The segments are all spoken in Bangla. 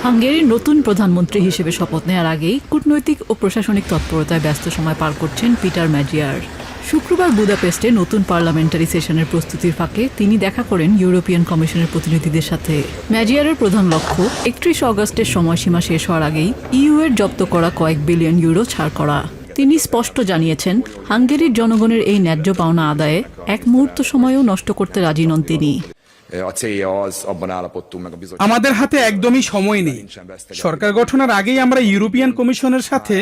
হাঙ্গেরির নতুন প্রধানমন্ত্রী হিসেবে শপথ নেওয়ার আগেই কূটনৈতিক ও প্রশাসনিক তৎপরতায় ব্যস্ত সময় পার করছেন পিটার ম্যাজিয়ার। শুক্রবার বুদাপেস্টে নতুন পার্লামেন্টারি সেশনের প্রস্তুতির ফাঁকে তিনি দেখা করেন ইউরোপিয়ান কমিশনের প্রতিনিধিদের সাথে। ম্যাজিয়ারের প্রধান লক্ষ্য ৩১ অগস্টের সময়সীমা শেষ হওয়ার আগেই ইইউ এর জব্দ করা কয়েক বিলিয়ন ইউরো ছাড় করা। তিনি স্পষ্ট জানিয়েছেন, হাঙ্গেরির জনগণের এই ন্যায্য পাওনা আদায়ে এক মুহূর্ত সময়ও নষ্ট করতে রাজি নন তিনি। আমাদের হাতে একদমই সময় নেই। সরকার গঠনের আগেই আমরা ইউরোপিয়ান কমিশনের সাথে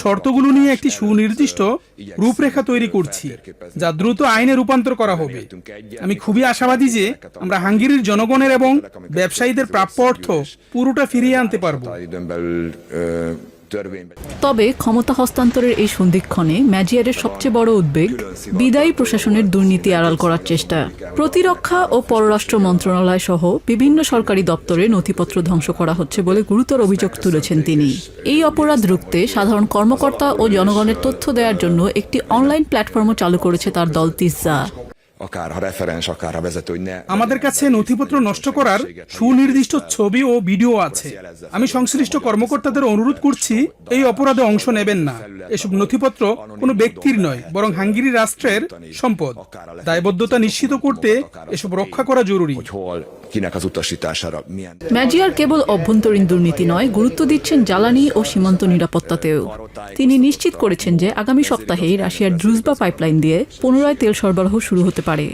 শর্তগুলো নিয়ে একটি সুনির্দিষ্ট রূপরেখা তৈরি করছি, যা দ্রুত আইনে রূপান্তর করা হবে। আমি খুবই আশাবাদী যে আমরা হাঙ্গেরির জনগণের এবং ব্যবসায়ীদের প্রাপ্য অর্থ পুরোটা ফিরিয়ে আনতে পারব। তবে ক্ষমতা হস্তান্তরের এই সন্ধিক্ষণে ম্যাজিয়ারের সবচেয়ে বড় উদ্বেগ বিদায়ী প্রশাসনের দুর্নীতি আড়াল করার চেষ্টা। প্রতিরক্ষা ও পররাষ্ট্র মন্ত্রণালয় সহ বিভিন্ন সরকারি দপ্তরে নথিপত্র ধ্বংস করা হচ্ছে বলে গুরুতর অভিযোগ তুলেছেন তিনি। এই অপরাধ রুখতে সাধারণ কর্মকর্তা ও জনগণের তথ্য দেওয়ার জন্য একটি অনলাইন প্ল্যাটফর্মও চালু করেছে তার দল তিসা। আমাদের কাছে নথিপত্র নষ্ট করার সুনির্দিষ্ট ছবি ও ভিডিও আছে। আমি সংশ্লিষ্ট কর্মকর্তাদের অনুরোধ করছি এই অপরাধে অংশ নেবেন না। এসব নথিপত্র কোনো ব্যক্তির নয়, বরং হাঙ্গেরি রাষ্ট্রের সম্পদ। দায়বদ্ধতা নিশ্চিত করতে এসব রক্ষা করা জরুরি। ম্যাজিয়ার কেবল অভ্যন্তরীণ দুর্নীতি নয়, গুরুত্ব দিচ্ছেন জ্বালানি ও সীমান্ত নিরাপত্তাতেও। তিনি নিশ্চিত করেছেন যে আগামী সপ্তাহেই রাশিয়ার ড্রুজবা পাইপলাইন দিয়ে পুনরায় তেল সরবরাহ শুরু হতে পারে।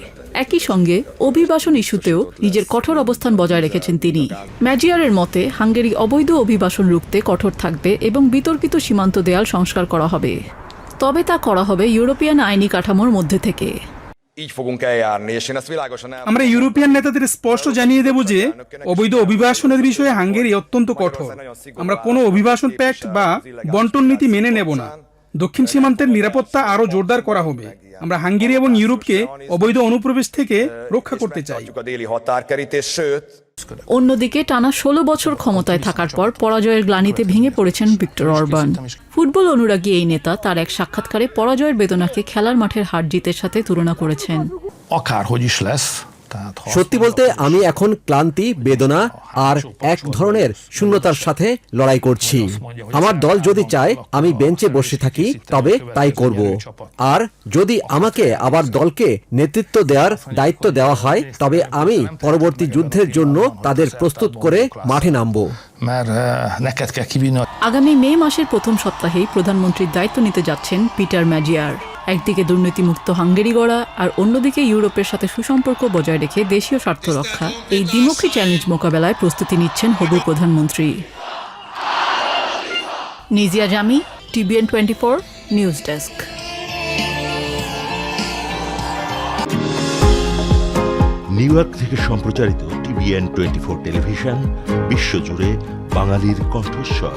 একই সঙ্গে অভিবাসন ইস্যুতেও নিজের কঠোর অবস্থান বজায় রেখেছেন তিনি। ম্যাজিয়ারের মতে হাঙ্গেরি অবৈধ অভিবাসন রুখতে কঠোর থাকবে এবং বিতর্কিত সীমান্ত দেয়াল সংস্কার করা হবে। তবে তা করা হবে ইউরোপিয়ান আইনি কাঠামোর মধ্যে থেকে। আমরা ইউরোপিয়ান নেতাদের স্পষ্ট জানিয়ে দেব যে অবৈধ অভিবাসনের বিষয়ে হাঙ্গেরি অত্যন্ত কঠোর। আমরা কোনো অভিবাসন প্যাক্ট বা বন্টন নীতি মেনে নেব না। দক্ষিণ সীমান্তের নিরাপত্তা আরও জোরদার করা হবে। আমরা হাঙ্গেরি এবং ইউরোপকে অবৈধ অনুপ্রবেশ থেকে রক্ষা করতে চাই। অন্যদিকে টানা ১৬ বছর ক্ষমতায় থাকার পর পরাজয়ের গ্লানিতে ভেঙে পড়েছেন ভিক্টর অরবান। ফুটবল অনুরাগী এই নেতা তার এক সাক্ষাৎকারে পরাজয়ের বেদনাকে খেলার মাঠের হার জিতের সাথে তুলনা করেছেন। সত্যি বলতে আমি এখন ক্লান্তি, বেদনা আর এক ধরনের শূন্যতার সাথে লড়াই করছি। আমার দল যদি চায় আমি বেঞ্চে বসে থাকি, তবে তাই করব। আর যদি আমাকে আবার দলকে নেতৃত্ব দেওয়ার দায়িত্ব দেওয়া হয়, তবে আমি পরবর্তী যুদ্ধের জন্য তাদের প্রস্তুত করে মাঠে নামব। আগামী মে মাসের প্রথম সপ্তাহেই প্রধানমন্ত্রীর দায়িত্ব নিতে যাচ্ছেন পিটার ম্যাজিয়ার। একদিকে দুর্নীতিমুক্ত হাঙ্গেরি গড়া, আর অন্যদিকে ইউরোপের সাথে সুসম্পর্ক বজায় রেখে দেশীয় স্বার্থ রক্ষা, এই দ্বিমুখী চ্যালেঞ্জ মোকাবেলায় প্রস্তুতি নিচ্ছেন হবু প্রধানমন্ত্রী। Nijia Jami, TBN 24 news desk. New York থেকে সম্প্রচারিত টিবিএন 24 টেলিভিশন বিশ্বজুড়ে বাঙালির কণ্ঠস্বর।